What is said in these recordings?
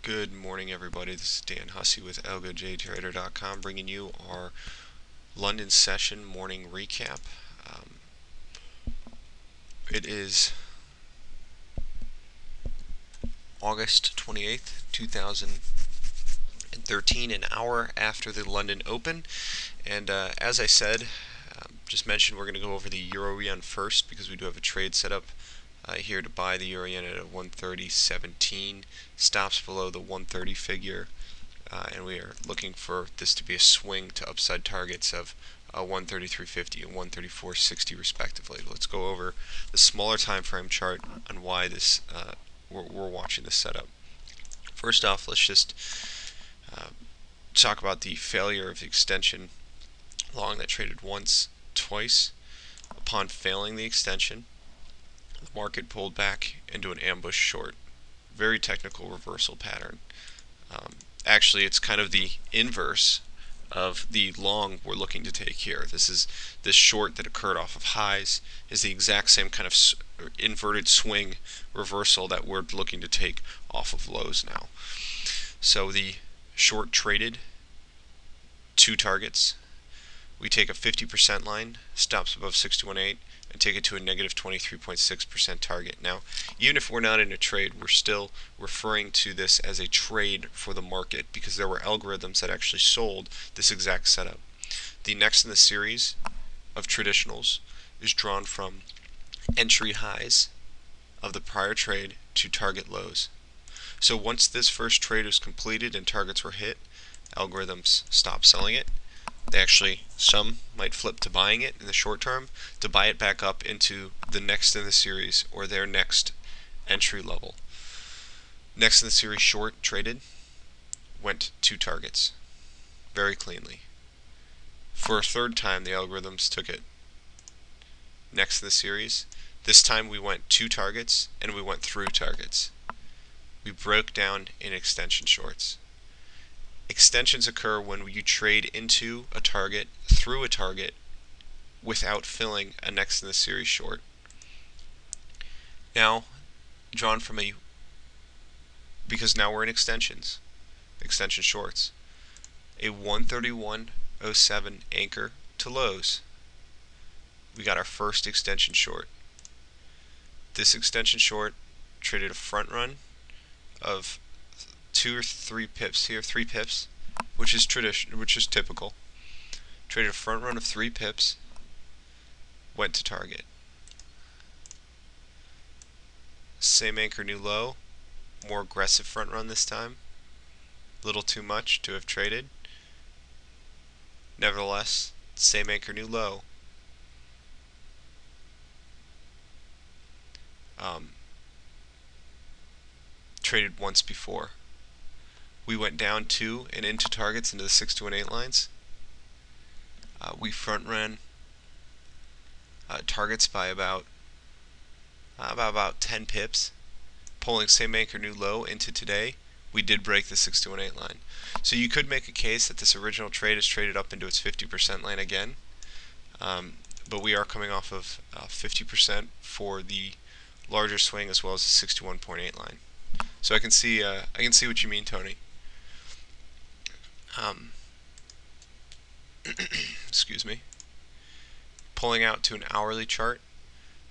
Good morning, everybody. This is Dan Hussey with AlgoJTrader.com bringing you our London session morning recap. It is August 28th, 2013, an hour after the London Open. And as I said, just mentioned we're going to go over the Euro-Yen first because we do have a trade set up here to buy the Euro-Yen at a 130.17, stops below the 130 figure. And we are looking for this to be a swing to upside targets of 133.50 and 134.60 respectively. Let's go over the smaller time frame chart on why this we're watching this setup. First off, let's just talk about the failure of the extension long that traded once, twice. Upon failing the extension, the market pulled back into an ambush short. Very technical reversal pattern. Actually, it's kind of the inverse of the long we're looking to take here. This short that occurred off of highs is the exact same kind of inverted swing reversal that we're looking to take off of lows now. So the short traded two targets. We take a 50% line, stops above 61.8, and take it to a negative 23.6% target. Now, even if we're not in a trade, we're still referring to this as a trade for the market because there were algorithms that actually sold this exact setup. The next in the series of traditionals is drawn from entry highs of the prior trade to target lows. So once this first trade was completed and targets were hit, algorithms stop selling it. Some might flip to buying it in the short term to buy it back up into the next in the series or their next entry level. Next in the series short traded went to targets very cleanly. For a third time, the algorithms took it. Next in the series, this time we went to targets and we went through targets. We broke down in extension shorts. Extensions occur when you trade into a target, through a target, without filling a next in the series short. Now, drawn from because now we're in extension shorts, a 131.07 anchor to lows. We got our first extension short. This extension short traded a front run of 2 or 3 pips here, 3 pips, which is typical. Traded a front run of 3 pips, went to target. Same anchor, new low, more aggressive front run this time. Little too much to have traded. Nevertheless, same anchor, new low. Traded once before. We went down to and into targets into the 6 to 8 lines. We front ran targets by about 10 pips, pulling same anchor new low into today. We did break the 6 to 8 line. So you could make a case that this original trade is traded up into its 50% line again, but we are coming off of 50% for the larger swing as well as the 61.8 line. So I can see what you mean, Tony. Excuse me. Pulling out to an hourly chart,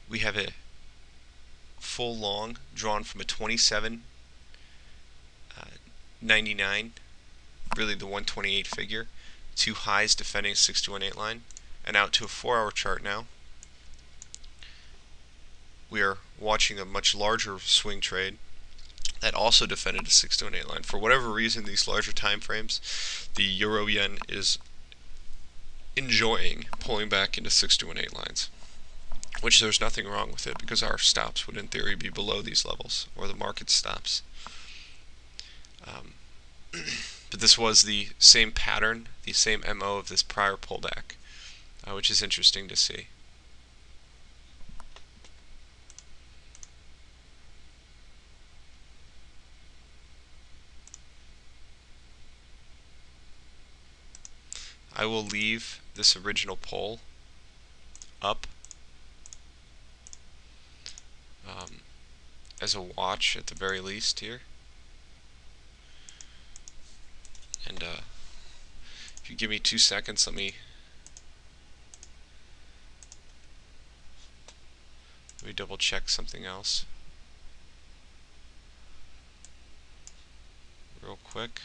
we have a full long drawn from a 27.99, really the 128 figure, to highs defending 6 to 8 line, and out to a 4-hour chart now. We are watching a much larger swing trade that also defended a 6 to 8 line. For whatever reason, these larger time frames, the Euro-Yen is enjoying pulling back into 6 to 8 lines, which there's nothing wrong with it because our stops would in theory be below these levels, or the market stops. But this was the same pattern, the same MO of this prior pullback, which is interesting to see. I will leave this original pull up as a watch at the very least here. If you give me 2 seconds, let me double check something else real quick.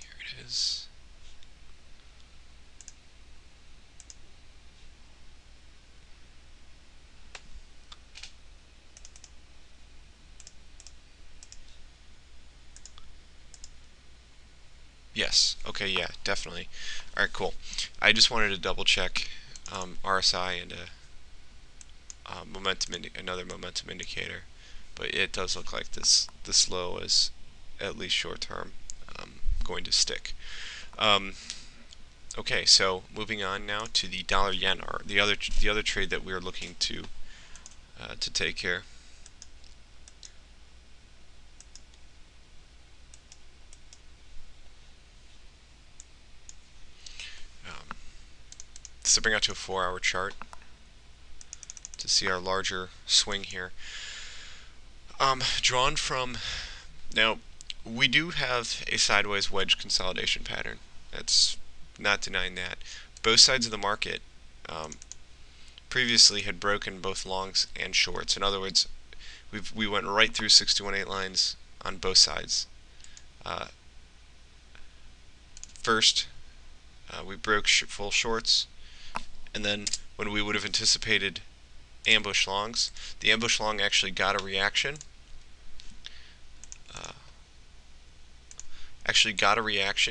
Here it is. Yes. Okay. Yeah. Definitely. All right. Cool. I just wanted to double check RSI and another momentum indicator, but it does look like this low is at least short term going to stick. Okay. So moving on now to the dollar yen, or the other trade that we're looking to take here. So bring out to a 4-hour chart to see our larger swing here. Drawn from, now we do have a sideways wedge consolidation pattern. That's not denying that. Both sides of the market previously had broken both longs and shorts. In other words, we went right through 6218 lines on both sides. First, we broke full shorts, and then when we would have anticipated ambush longs, the ambush long actually got a reaction.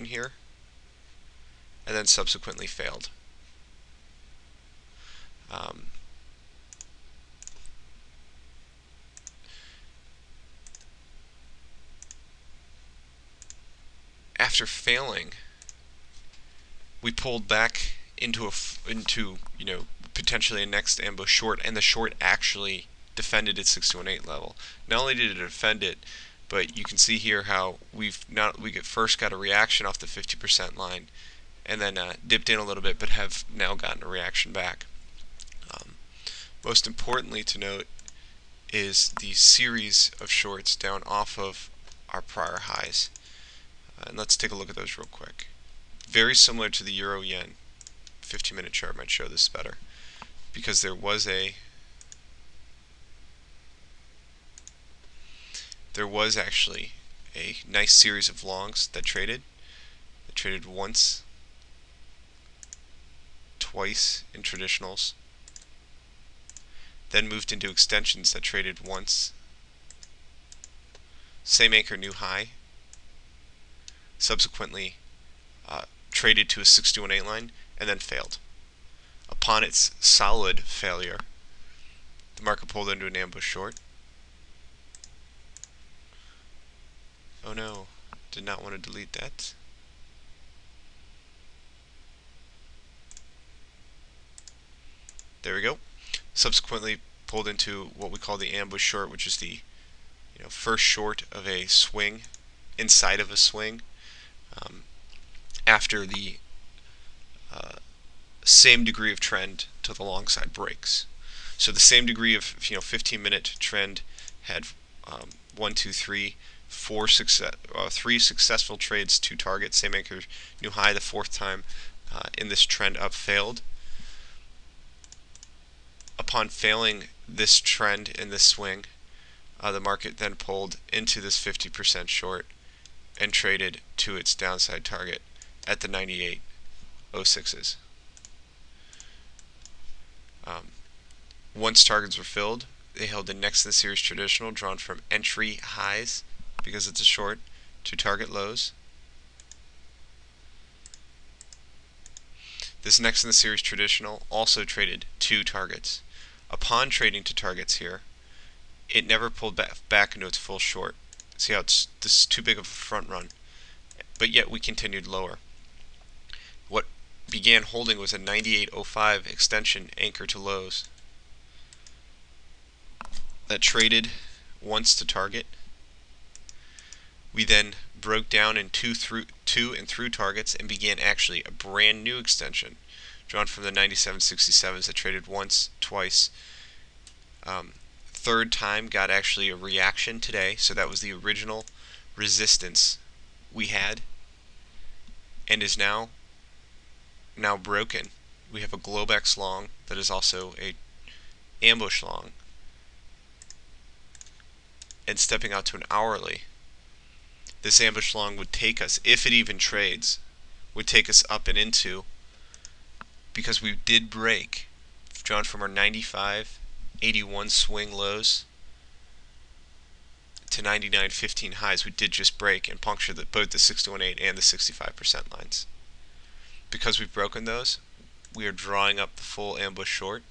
Here, and then subsequently failed. After failing, we pulled back into potentially a next ambush short, and the short actually defended its 6218 level. Not only did it defend it, but you can see here how we first got a reaction off the 50% line, and then dipped in a little bit, but have now gotten a reaction back. Most importantly to note is the series of shorts down off of our prior highs. And let's take a look at those real quick. Very similar to the euro yen. 15-minute chart might show this better, because there was actually a nice series of longs that traded. They traded once, twice in traditionals, then moved into extensions that traded once, same anchor, new high, subsequently traded to a 6218 line, and then failed. Upon its solid failure, the market pulled into an ambush short. Oh no, did not want to delete that. There we go. Subsequently pulled into what we call the ambush short, which is the first short of a swing, inside of a swing, after the same degree of trend to the long side breaks. So the same degree of 15-minute trend had 1, 2, 3, 3 successful trades, 2 targets, same anchor, new high. The fourth time in this trend up failed. Upon failing this trend in this swing, the market then pulled into this 50% short and traded to its downside target at the 98.06s. Once targets were filled, they held the next in the series traditional, drawn from entry highs, because it's a short, to target lows. This next in the series traditional also traded 2 targets. Upon trading to targets here, it never pulled back into its full short. See how this is too big of a front run, but yet we continued lower. What began holding was a 98.05 extension anchor to lows that traded once to target. We then broke down in two and through targets and began actually a brand new extension drawn from the 97.67s that traded once, twice. Third time got actually a reaction today, so that was the original resistance we had, and is now broken. We have a Globex long that is also a ambush long, and stepping out to an hourly. This ambush long would take us, if it even trades, would take us up and into, because we did break, drawn from our 95.81 swing lows to 99.15 highs. We did just break and puncture both the 61.8 and the 65% lines. Because we've broken those, we are drawing up the full ambush short.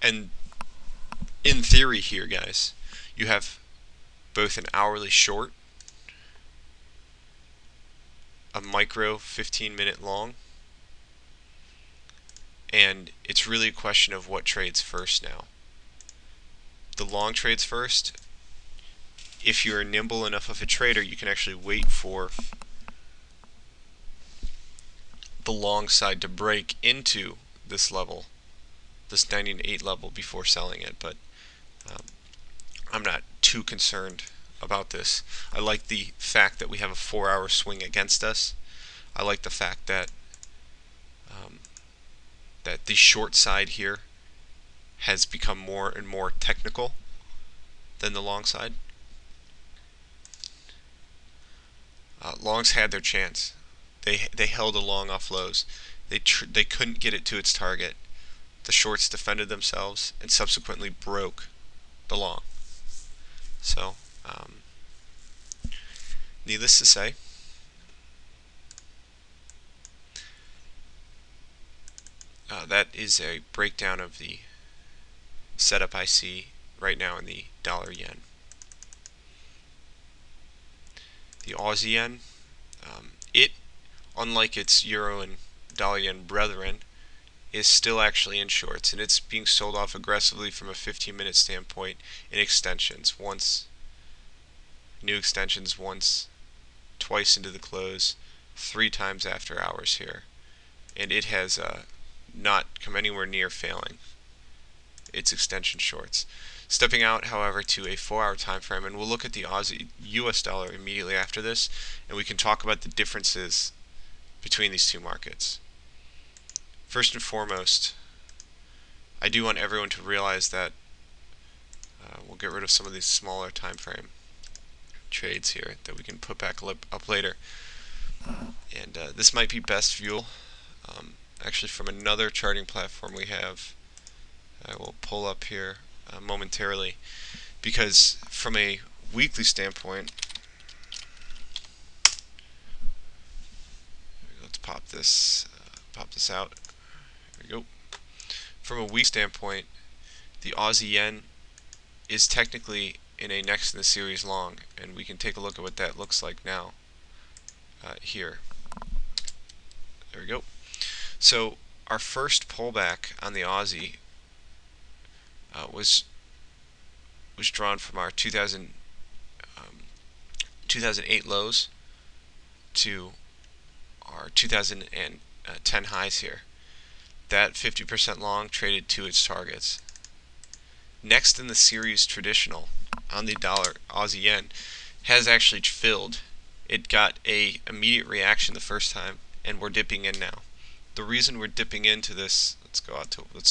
And in theory here, guys, you have both an hourly short, a micro 15-minute long, and it's really a question of what trades first now. The long trades first. If you're nimble enough of a trader, you can actually wait for the long side to break into this level, this 98 level, before selling it. But I'm not too concerned about this. I like the fact that we have a 4-hour swing against us. I like the fact that that the short side here has become more and more technical than the long side. Longs had their chance. They held a long off lows. They couldn't get it to its target. The shorts defended themselves and subsequently broke the long. So, needless to say, that is a breakdown of the setup I see right now in the dollar yen. The Aussie yen, it, unlike its euro and dollar yen brethren, is still actually in shorts, and it's being sold off aggressively from a 15-minute standpoint in extensions. New extensions once, twice into the close, 3 times after hours here, and it has not come anywhere near failing its extension shorts. Stepping out, however, to a 4-hour time frame, and we'll look at the Aussie US dollar immediately after this, and we can talk about the differences between these two markets. First and foremost, I do want everyone to realize that we'll get rid of some of these smaller time frame trades here that we can put back up later. And this might be best viewed actually from another charting platform we have. I will pull up here momentarily, because from a weekly standpoint, let's pop this out. There we go. From a week standpoint, the Aussie yen is technically in a next in the series long, and we can take a look at what that looks like now here. There we go. So our first pullback on the Aussie was drawn from our 2008 lows to our 2010 highs here. That 50% long traded to its targets. Next in the series traditional on the dollar Aussie yen has actually filled. It got a immediate reaction the first time, and we're dipping in now. The reason we're dipping into this, let's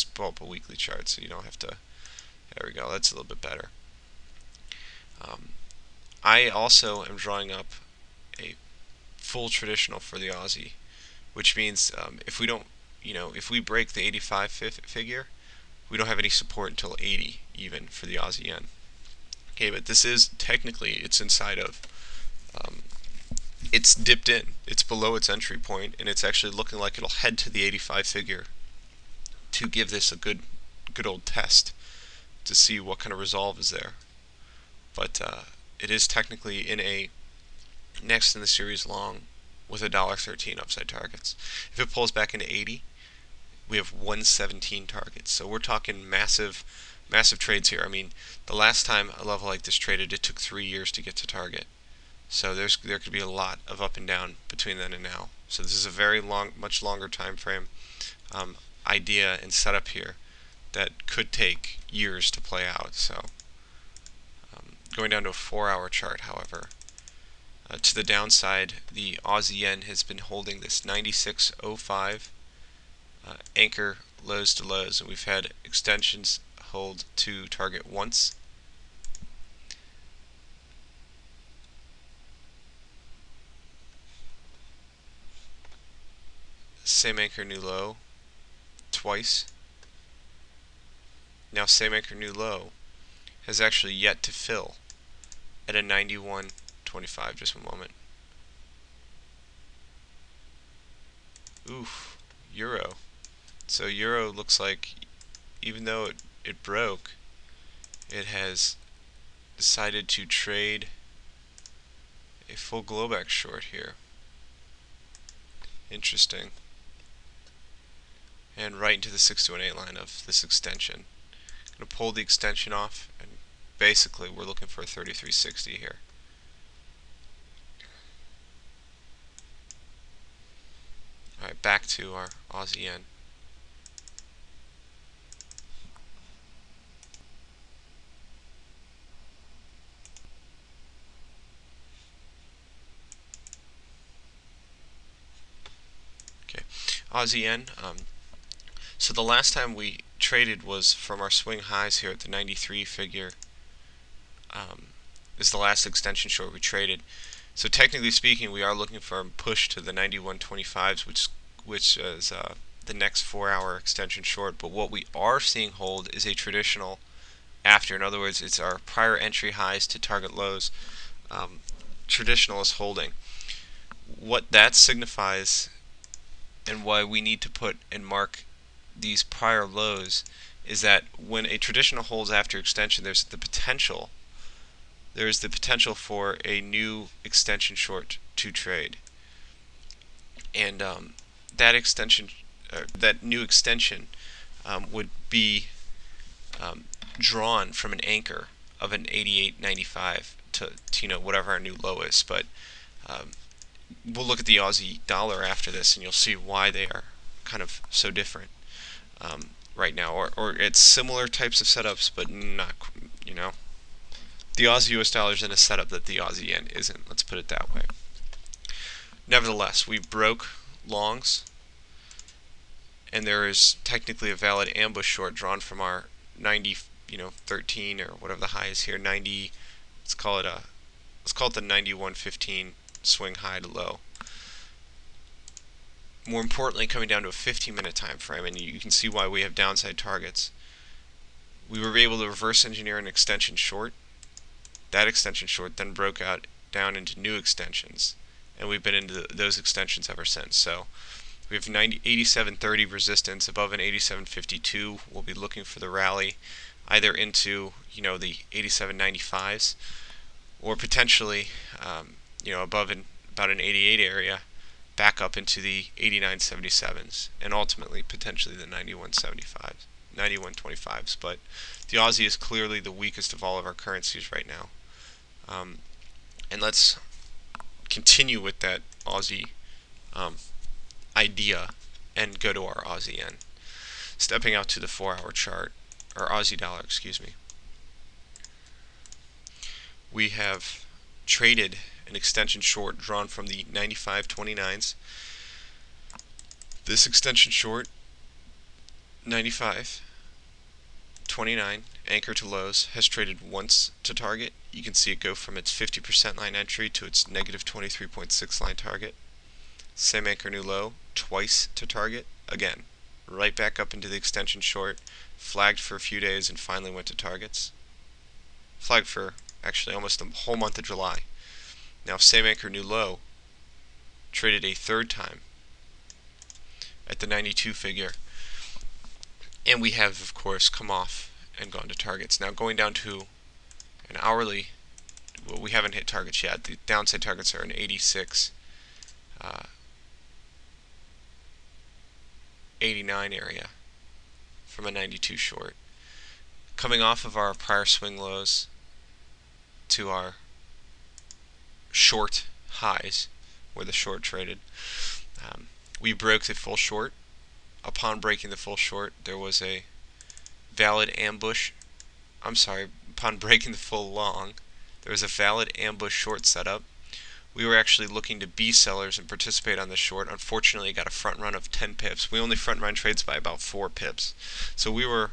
pull up a weekly chart so you don't have to. There we go. That's a little bit better. I also am drawing up a full traditional for the Aussie, which means if we don't, if we break the 85 figure, we don't have any support until 80 even for the Aussie yen. Okay, but this is technically, it's inside of, it's dipped in, it's below its entry point, and it's actually looking like it'll head to the 85 figure to give this a good old test to see what kind of resolve is there. But it is technically in a next in the series long with $1.13 upside targets. If it pulls back into 80, we have 117 targets. So we're talking massive trades here. I mean, the last time a level like this traded, it took 3 years to get to target. So there could be a lot of up and down between then and now. So this is a very long, much longer time frame idea and setup here that could take years to play out. So going down to a 4-hour chart, however, to the downside, the Aussie yen has been holding this 96.05 anchor lows to lows, and we've had extensions hold to target once. Same anchor new low twice. Now same anchor new low has actually yet to fill at a 91.25. Just one moment. Oof, euro. So euro looks like, even though it broke, it has decided to trade a full Globex short here. Interesting. And right into the 6-to-8 line of this extension. I'm going to pull the extension off, and basically we're looking for a 33.60 here. Alright, back to our Aussie yen. Okay, Aussie yen. So the last time we traded was from our swing highs here at the 93 figure. This is the last extension short we traded. So technically speaking, we are looking for a push to the 91.25s, which is the next 4-hour extension short. But what we are seeing hold is a traditional after. In other words, it's our prior entry highs to target lows. Traditional is holding. What that signifies, and why we need to put and mark these prior lows, is that when a traditional holds after extension, there's the potential for a new extension short to trade, and that new extension would be drawn from an anchor of an 88.95 to whatever our new low is. But we'll look at the Aussie dollar after this, and you'll see why they are kind of so different right now, or it's similar types of setups, but not, the Aussie US dollar is in a setup that the Aussie yen isn't. Let's put it that way. Nevertheless, we broke longs, and there is technically a valid ambush short drawn from our 90, 13 or whatever the high is here. 90. Let's call it the 91.15 swing high to low. More importantly, coming down to a 15-minute time frame, and you can see why we have downside targets. We were able to reverse engineer an extension short. That extension short then broke out down into new extensions, and we've been into those extensions ever since. So we have 87.30 resistance above an 87.52. We'll be looking for the rally either into the 87.95s, or potentially above about an 88 area, back up into the 89.77s, and ultimately potentially the 91.75s, 91.25s. But the Aussie is clearly the weakest of all of our currencies right now. And let's continue with that Aussie idea and go to our Aussie yen. Stepping out to the 4-hour chart, or Aussie dollar, excuse me. We have traded an extension short drawn from the 95.29s. This extension short, 95.29, anchor to lows, has traded once to target. You can see it go from its 50% line entry to its negative 23.6 line target. Same anchor new low, twice to target. Again, right back up into the extension short, flagged for a few days, and finally went to targets. Flagged for actually almost the whole month of July. Now same anchor new low, traded a third time at the 92 figure, and we have of course come off and gone to targets. Now going down to an hourly, well, we haven't hit targets yet. The downside targets are an 86, 89 area from a 92 short. Coming off of our prior swing lows to our short highs where the short traded. We broke the full short. Upon breaking the full short, there was a valid ambush. Upon breaking the full long, there was a valid ambush short setup. We were actually looking to be sellers and participate on the short. Unfortunately, got a front run of 10 pips. We only front run trades by about 4 pips. So we were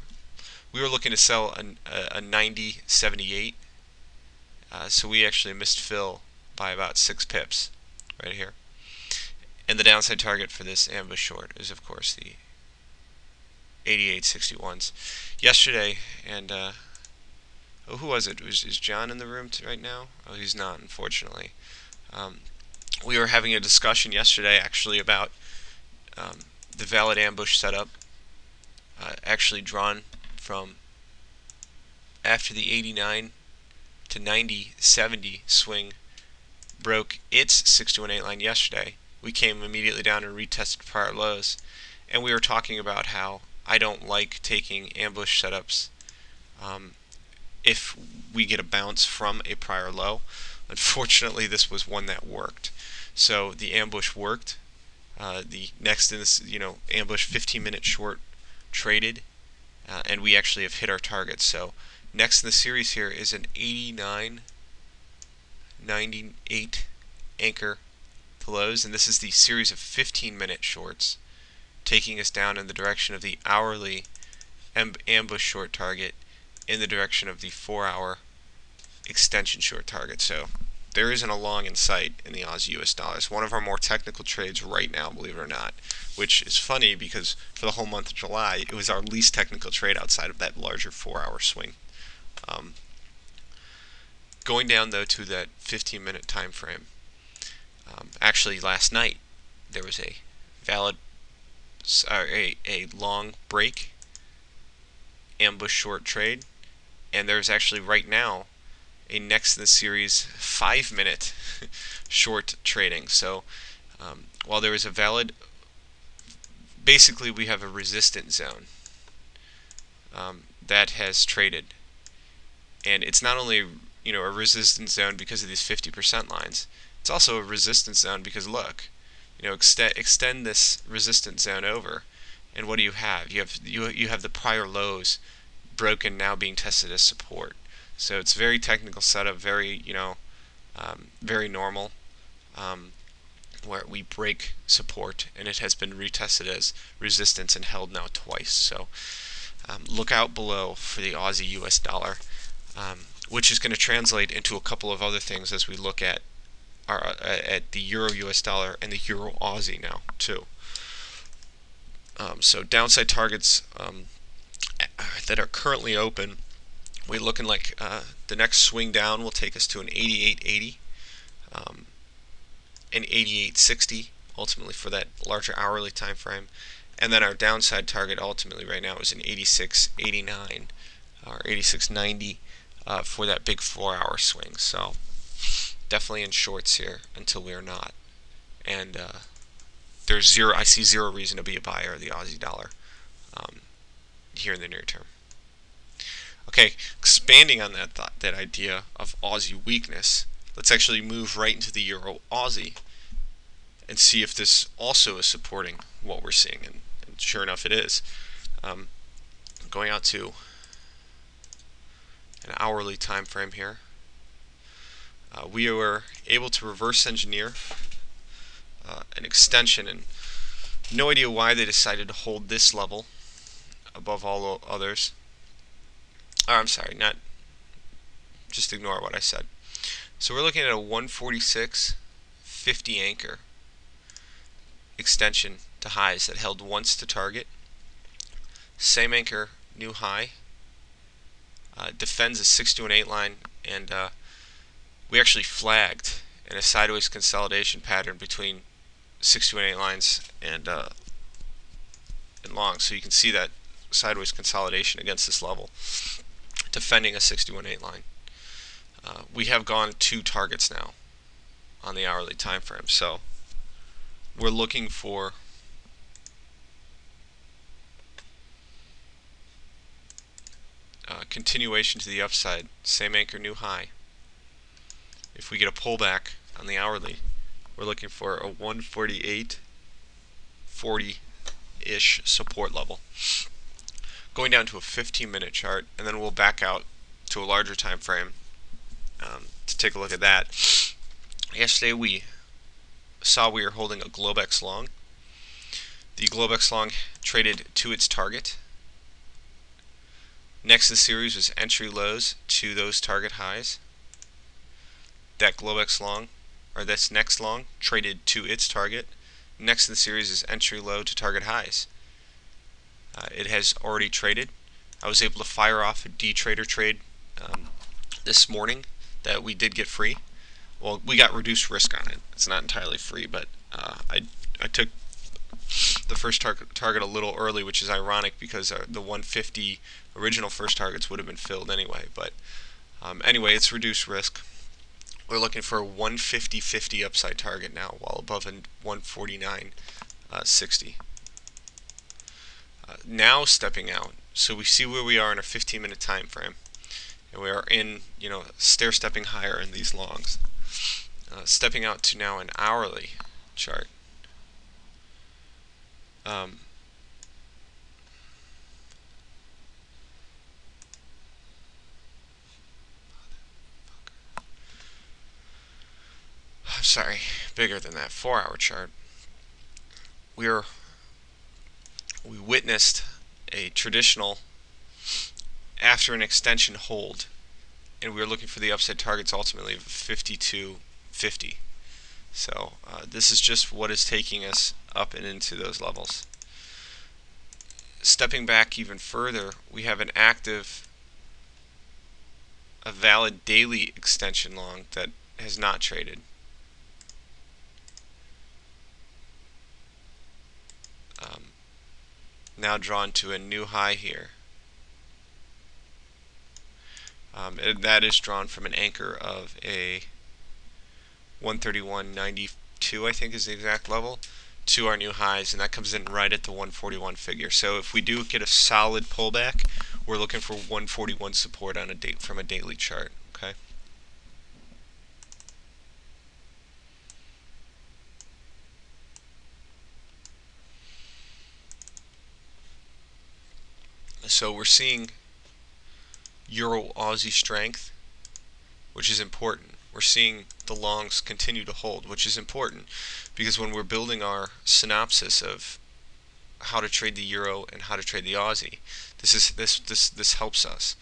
looking to sell a 90.78. So we actually missed fill by about 6 pips right here. And the downside target for this ambush short is, of course, the 88.61s. Yesterday, and who was it? Is John in the room right now? Oh, he's not, unfortunately. We were having a discussion yesterday, actually, about the valid ambush setup, actually drawn from after the 89 to 90.70 swing broke its 6-to-1-8 line yesterday. We came immediately down and retested prior lows, and we were talking about how I don't like taking ambush setups if we get a bounce from a prior low. Unfortunately, this was one that worked. So the ambush worked. The next in this, ambush 15-minute short traded, and we actually have hit our targets. So next in the series here is an 89.98 anchor to lows, and this is the series of 15-minute shorts, taking us down in the direction of the hourly ambush short target, in the direction of the 4-hour extension short target. So there isn't a long in sight in the Aussie US dollar. It's one of our more technical trades right now, believe it or not, which is funny because for the whole month of July, it was our least technical trade outside of that larger 4-hour swing. Going down, though, to that 15-minute time frame, actually last night there was a valid a long break ambush short trade, and there's actually right now a next in the series 5-minute short trading. So while there is a valid, basically we have a resistance zone that has traded, and it's not only a resistance zone because of these 50% lines, it's also a resistance zone because look, extend this resistance zone over, and what do you have? You have the prior lows broken, now being tested as support. So it's very technical setup, very very normal, where we break support and it has been retested as resistance and held now twice. So look out below for the Aussie US dollar, which is going to translate into a couple of other things as we look at the Euro US dollar and the Euro Aussie now too. So downside targets that are currently open, we're looking like the next swing down will take us to an 88.80, an 88.60 ultimately for that larger hourly time frame, and then our downside target ultimately right now is an 86.89 or 86.90 for that big 4-hour swing. So definitely in shorts here until we are not, and I see zero reason to be a buyer of the Aussie dollar here in the near term. Okay, expanding on that idea of Aussie weakness, let's actually move right into the Euro Aussie and see if this also is supporting what we're seeing, and sure enough it is. Going out to an hourly time frame here, we were able to reverse engineer an extension, and no idea why they decided to hold this level above all others. I'm sorry, just ignore what I said. So we're looking at a 146.50 anchor extension to highs that held once to target. Same anchor, new high. Defends a 6-to-an-8 line, and we actually flagged in a sideways consolidation pattern between 6-to-an-8 lines and long. So you can see that sideways consolidation against this level, defending a 6-to-an-8 line. We have gone 2 targets now on the hourly time frame, so we're looking for continuation to the upside. Same anchor, new high. If we get a pullback on the hourly, we're looking for a 148.40-ish support level. Going down to a 15-minute chart, and then we'll back out to a larger time frame to take a look at that. Yesterday we saw we were holding a Globex long. The Globex long traded to its target. Next in the series was entry lows to those target highs. That Globex long, or this next long, traded to its target. Next in the series is entry low to target highs. It has already traded. I was able to fire off a D trader trade this morning that we did get free. Well, we got reduced risk on it. It's not entirely free, but I took the first target a little early, which is ironic because the 150 original first targets would have been filled anyway. But anyway, it's reduced risk. We're looking for a 150.50 upside target now, while above a 149.60. Now stepping out, so we see where we are in a 15-minute time frame, and we are in, stair-stepping higher in these longs. Stepping out to now an hourly chart. I'm sorry, bigger than that, 4-hour chart. We witnessed a traditional after an extension hold, and we were looking for the upside targets ultimately of 52.50. So this is just what is taking us up and into those levels. Stepping back even further, we have a valid daily extension long that has not traded. Now drawn to a new high here. That is drawn from an anchor of a 131.92, I think is the exact level, to our new highs, and that comes in right at the 141 figure. So if we do get a solid pullback, we're looking for 141 support on from a daily chart. Okay. So we're seeing Euro Aussie strength, which is important. We're seeing the longs continue to hold, which is important because when we're building our synopsis of how to trade the euro and how to trade the Aussie, this helps us.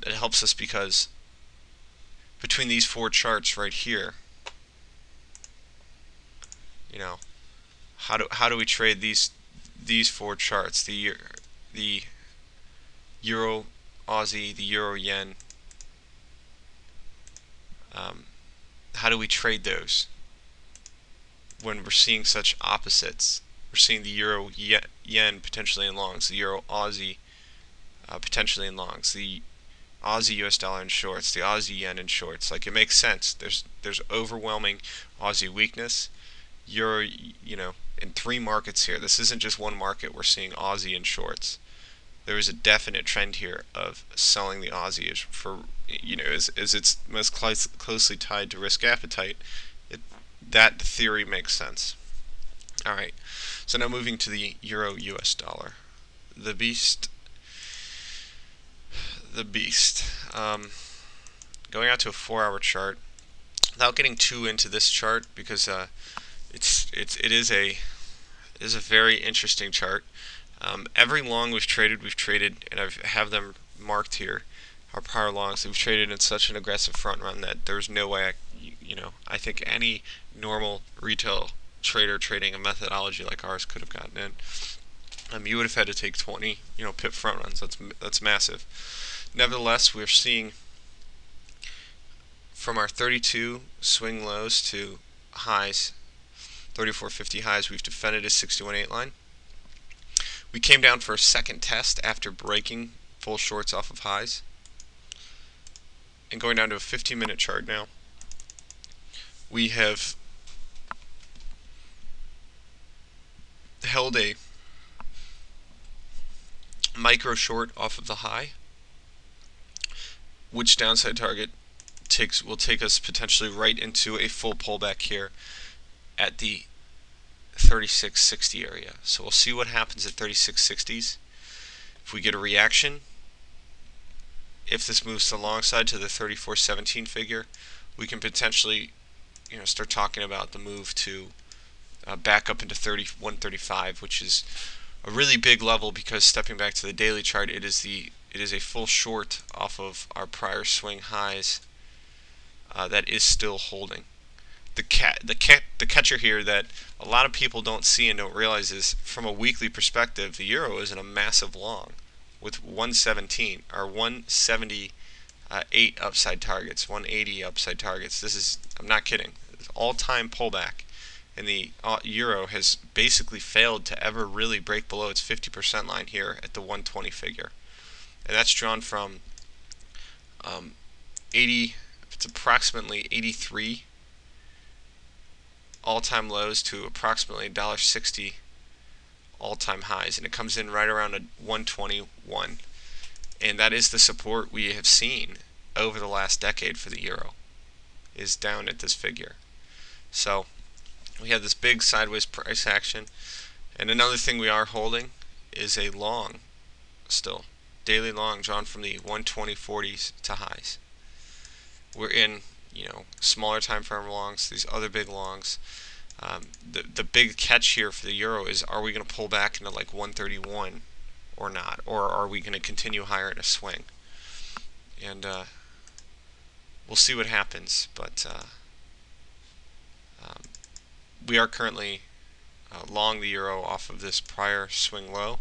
It helps us because between these 4 charts right here, how do we trade these 4 charts? The euro Aussie, the euro yen. How do we trade those when we're seeing such opposites? We're seeing the euro yen potentially in longs, the euro Aussie potentially in longs, the Aussie US dollar in shorts, the Aussie yen in shorts. Like, it makes sense. There's overwhelming Aussie weakness. Euro, in 3 markets here. This isn't just one market. We're seeing Aussie in shorts. There is a definite trend here of selling the Aussie for, as it's most closely tied to risk appetite. That theory makes sense. All right, so now moving to the euro US dollar, the beast. Going out to a 4-hour chart, without getting too into this chart because it is a very interesting chart. Every long we've traded, and I have them marked here, our prior longs. We've traded in such an aggressive front run that there's no way I think any normal retail trader trading a methodology like ours could have gotten in. You would have had to take 20, pip front runs. That's massive. Nevertheless, we're seeing from our 32 swing lows to highs, 34.50 highs, we've defended a 61.8 line. We came down for a second test after breaking full shorts off of highs. And going down to a 15-minute chart now, we have held a micro short off of the high, which downside target will take us potentially right into a full pullback here at the 3660 area. So we'll see what happens at 3660s. If we get a reaction, if this moves to the long side to the 3417 figure, we can potentially start talking about the move to back up into 3135, which is a really big level, because stepping back to the daily chart, it is a full short off of our prior swing highs that is still holding. The catcher here that a lot of people don't see and don't realize is, from a weekly perspective, the euro is in a massive long with 117 or 178 upside targets, 180 upside targets. This is, I'm not kidding, all-time pullback, and the euro has basically failed to ever really break below its 50% line here at the 120 figure, and that's drawn from 80. It's approximately 83 all-time lows to approximately $1.60 all-time highs, and it comes in right around a 121, and that is the support we have seen over the last decade for the euro, is down at this figure. So we have this big sideways price action, and another thing we are holding is a long, still daily long, drawn from the 120.40s to highs. We're in smaller time frame longs, these other big longs. The big catch here for the euro is, are we going to pull back into like 131 or not, or are we going to continue higher in a swing? And we'll see what happens, but we are currently long the euro off of this prior swing low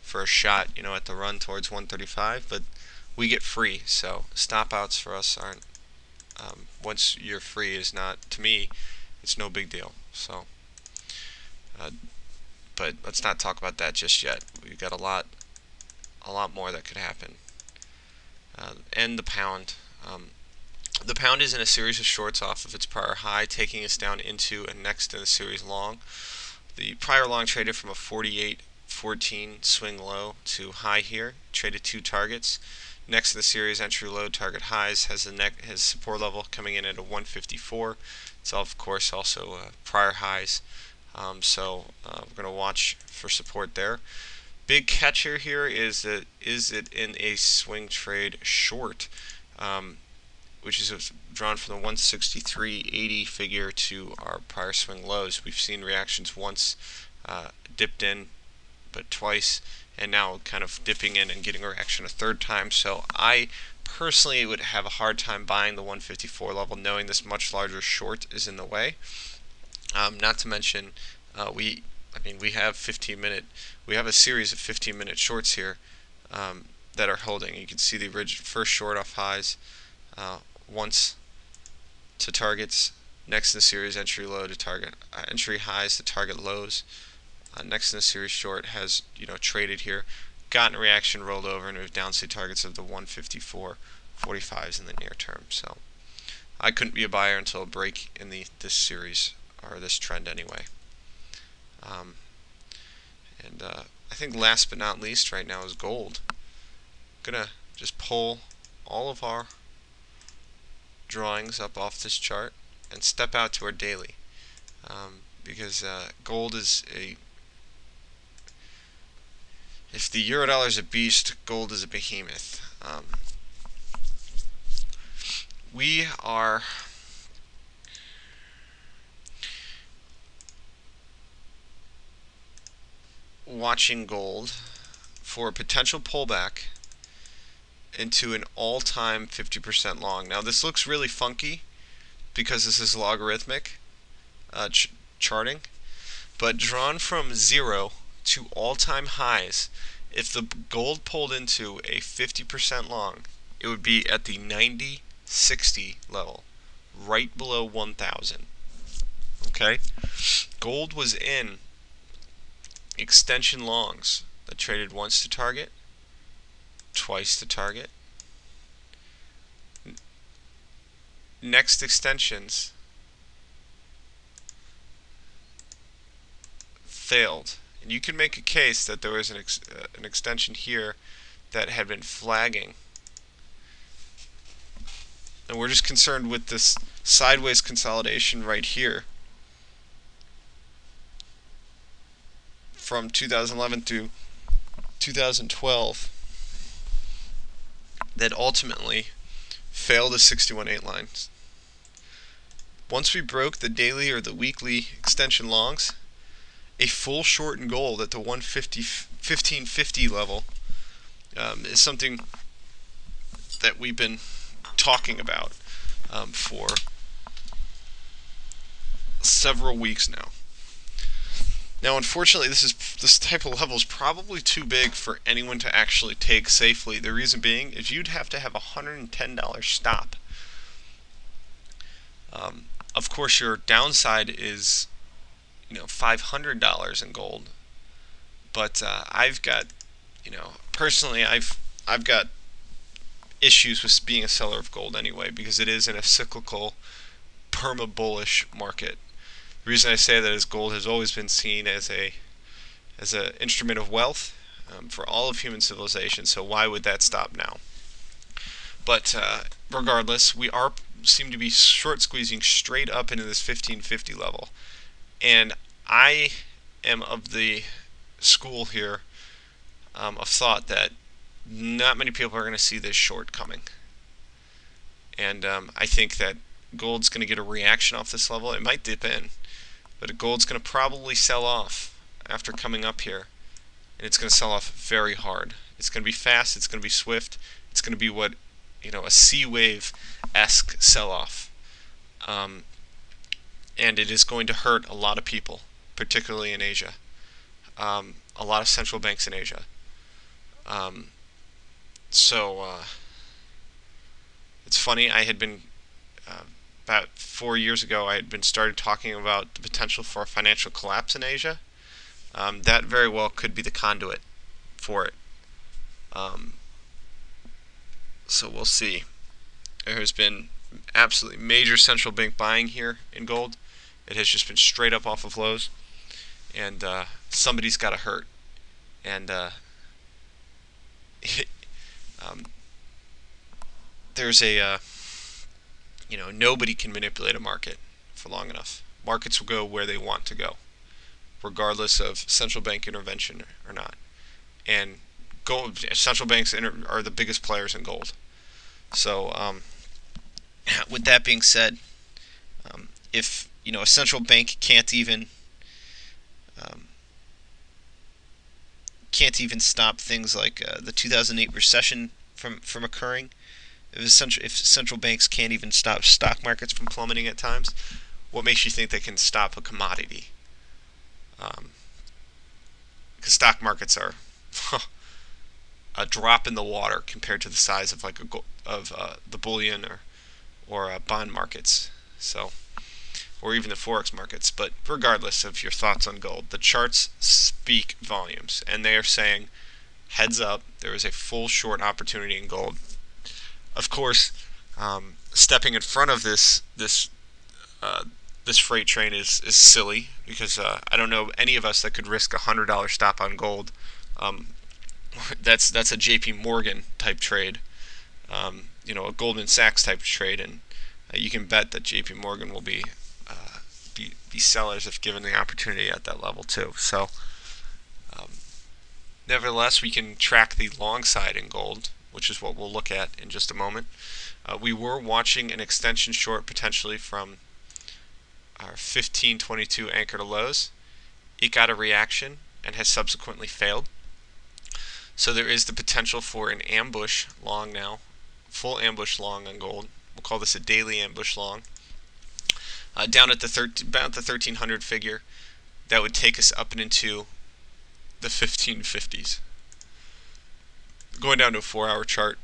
for a shot at the run towards 135, but we get free, so stop outs for us aren't, once you're free, is not, to me, it's no big deal. So but let's not talk about that just yet. We've got a lot more that could happen. And the pound. The pound is in a series of shorts off of its prior high, taking us down into and next in the series long. The prior long traded from a 48.14 swing low to high here, traded two targets. Next in the series, entry low target highs has his support level coming in at a 154. It's of course also prior highs. So we're going to watch for support there. Big catcher here is it in a swing trade short, which is drawn from the 163.80 figure to our prior swing lows. We've seen reactions once, dipped in, but twice, and now kind of dipping in and getting a reaction a third time. So I personally would have a hard time buying the 154 level, knowing this much larger short is in the way. Not to mention, we have we have a series of 15-minute shorts here that are holding. You can see the first short off highs once to targets. Next in the series, entry low to target entry highs to target lows. Next in the series short has traded here, gotten a reaction, rolled over, and moved downside targets of the 154.45s in the near term. So I couldn't be a buyer until a break in this series, or this trend anyway. I think last but not least right now is gold. I'm gonna just pull all of our drawings up off this chart and step out to our daily, because gold is if the euro dollar is a beast, gold is a behemoth. We are watching gold for a potential pullback into an all-time 50% long. Now this looks really funky because this is logarithmic charting, but drawn from 0 to all-time highs, if the gold pulled into a 50% long, it would be at the 90.60 level, right below 1,000. Okay, gold was in extension longs that traded once to target, twice to target. Next extensions failed, and you can make a case that there was an extension here that had been flagging And we're just concerned with this sideways consolidation right here from 2011 to 2012 that ultimately failed the 61.8 lines. Once we broke the daily or the weekly extension longs, a full short in gold at the 1550 level is something that we've been talking about for several weeks now. Now, unfortunately, this type of level is probably too big for anyone to actually take safely. The reason being is you'd have to have a $110 stop. Of course, your downside is $500 in gold, but I've got personally I've got issues with being a seller of gold anyway, because it is in a cyclical perma-bullish market. The reason I say that is gold has always been seen as an instrument of wealth for all of human civilization. So why would that stop now? But regardless, we seem to be short squeezing straight up into this 1550 level, and I am of the school here of thought that not many people are going to see this short coming. And I think that gold's going to get a reaction off this level. It might dip in, but gold's going to probably sell off after coming up here. And it's going to sell off very hard. It's going to be fast. It's going to be swift. It's going to be what, a sea wave-esque sell-off. And it is going to hurt a lot of people, particularly in Asia. A lot of central banks in Asia. So it's funny, I had been, about 4 years ago, I had been started talking about the potential for a financial collapse in Asia. That very well could be the conduit for it. So we'll see. There has been absolutely major central bank buying here in gold. It has just been straight up off of lows. And somebody's got to hurt. And there's nobody can manipulate a market for long enough. Markets will go where they want to go, regardless of central bank intervention or not. And central banks are the biggest players in gold. So, with that being said, if a central bank can't even stop things like the 2008 recession from occurring, if central banks can't even stop stock markets from plummeting at times, what makes you think they can stop a commodity? Because stock markets are a drop in the water compared to the size of the bullion or bond markets. So, or even the forex markets. But regardless of your thoughts on gold, the charts speak volumes, and they are saying, heads up, there is a full short opportunity in gold. Of course, stepping in front of this freight train is silly, because I don't know any of us that could risk $100 stop on gold. That's a J.P. Morgan type trade, a Goldman Sachs type trade, and you can bet that J.P. Morgan will be sellers if given the opportunity at that level too. So, nevertheless, we can track the long side in gold, which is what we'll look at in just a moment. We were watching an extension short potentially from our 1522 anchor to lows. It got a reaction and has subsequently failed. So there is the potential for an ambush long now, full ambush long on gold. We'll call this a daily ambush long. Down at about the 1300 figure, that would take us up and into the 1550s. Going down to a 4-hour chart,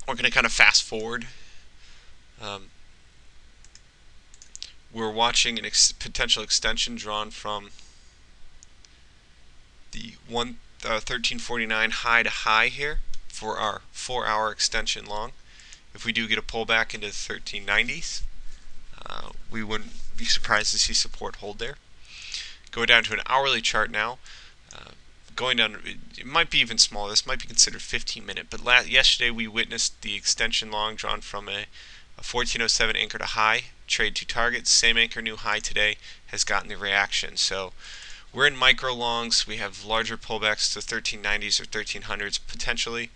we're going to kind of fast forward. We're watching a potential extension drawn from the 1349 high to high here for our 4-hour extension long. If we do get a pullback into the 1390s, we wouldn't be surprised to see support hold there. Go down to an hourly chart now. going down, it might be even smaller. This might be considered 15-minute. But yesterday we witnessed the extension long drawn from a 1407 anchor to high, trade to target. Same anchor, new high today, has gotten the reaction. So we're in micro longs. We have larger pullbacks to 1390s or 1300s potentially.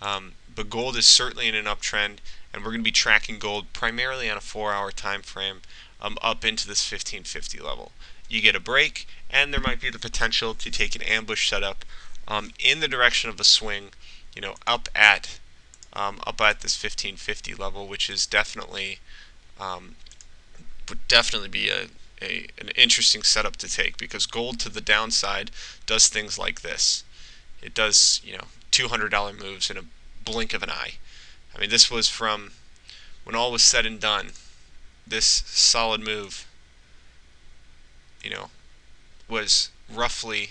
But gold is certainly in an uptrend, and we're going to be tracking gold primarily on a 4-hour time frame up into this 1550 level. You get a break, and there might be the potential to take an ambush setup in the direction of a swing, up at this 1550 level, which is definitely would definitely be an interesting setup to take, because gold to the downside does things like this. It does $200 moves in a blink of an eye. I mean, this was from when all was said and done. This solid move, was roughly,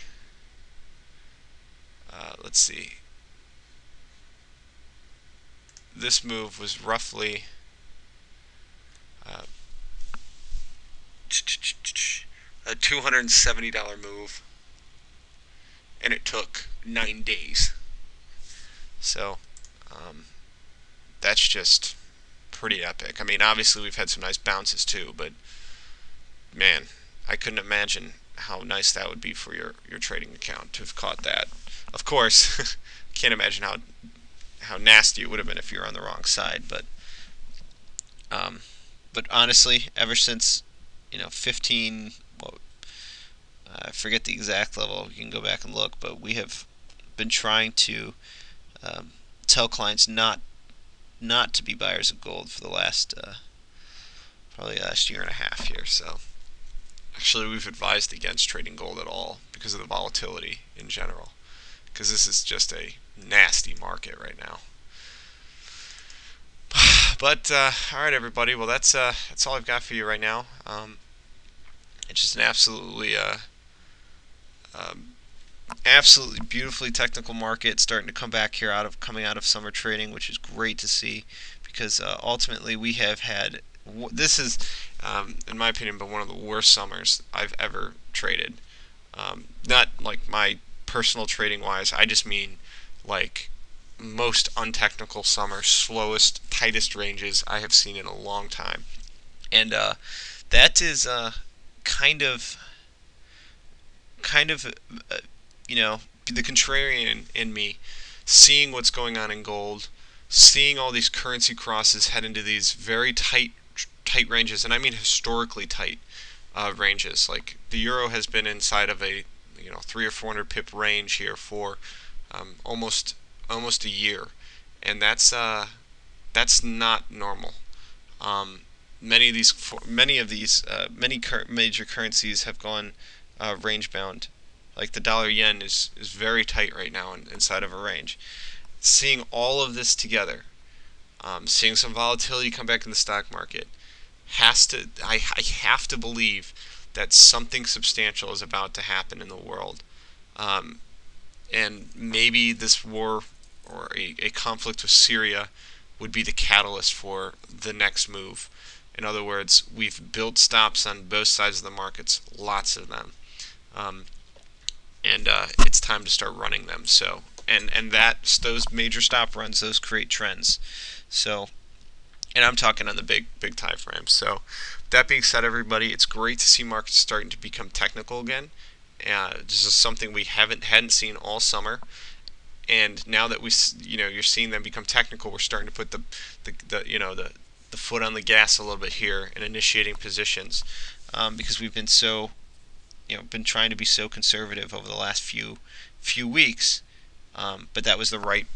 let's see, this move was roughly a $270 move, and it took 9 days. So that's just pretty epic. I mean, obviously we've had some nice bounces too, but man, I couldn't imagine how nice that would be for your trading account to have caught that. Of course, can't imagine how nasty it would have been if you were on the wrong side. But honestly, ever since 15, well, I forget the exact level. You can go back and look, but we have been trying to tell clients not to be buyers of gold for the last probably last year and a half here. So actually, we've advised against trading gold at all because of the volatility in general, because this is just a nasty market right now. But all right, everybody. Well, that's all I've got for you right now. It's just an absolutely beautifully technical market starting to come back here coming out of summer trading, which is great to see, because ultimately we have had, this is in my opinion been one of the worst summers I've ever traded. Not like my personal trading wise, I just mean like most untechnical summer, slowest, tightest ranges I have seen in a long time. And that is kind of the contrarian in me, seeing what's going on in gold, seeing all these currency crosses head into these very tight ranges, and I mean historically tight ranges. Like the euro has been inside of a 300 or 400 pip range here for almost a year, and that's not normal. Many major currencies have gone range bound. Like the dollar yen is very tight right now inside of a range. Seeing all of this together, seeing some volatility come back in the stock market, I have to believe that something substantial is about to happen in the world. And maybe this war or a conflict with Syria would be the catalyst for the next move. In other words, we've built stops on both sides of the markets, lots of them, and it's time to start running them. So, and those major stop runs, those create trends. So, and I'm talking on the big time frames. So, that being said, everybody, it's great to see markets starting to become technical again. This is something we hadn't seen all summer, and now that you're seeing them become technical, we're starting to put the foot on the gas a little bit here and initiating positions, because we've been been trying to be so conservative over the last few weeks, but that was the right,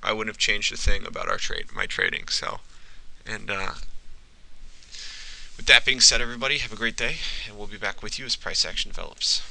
I wouldn't have changed a thing about my trading. So, and with that being said, everybody, have a great day, and we'll be back with you as price action develops.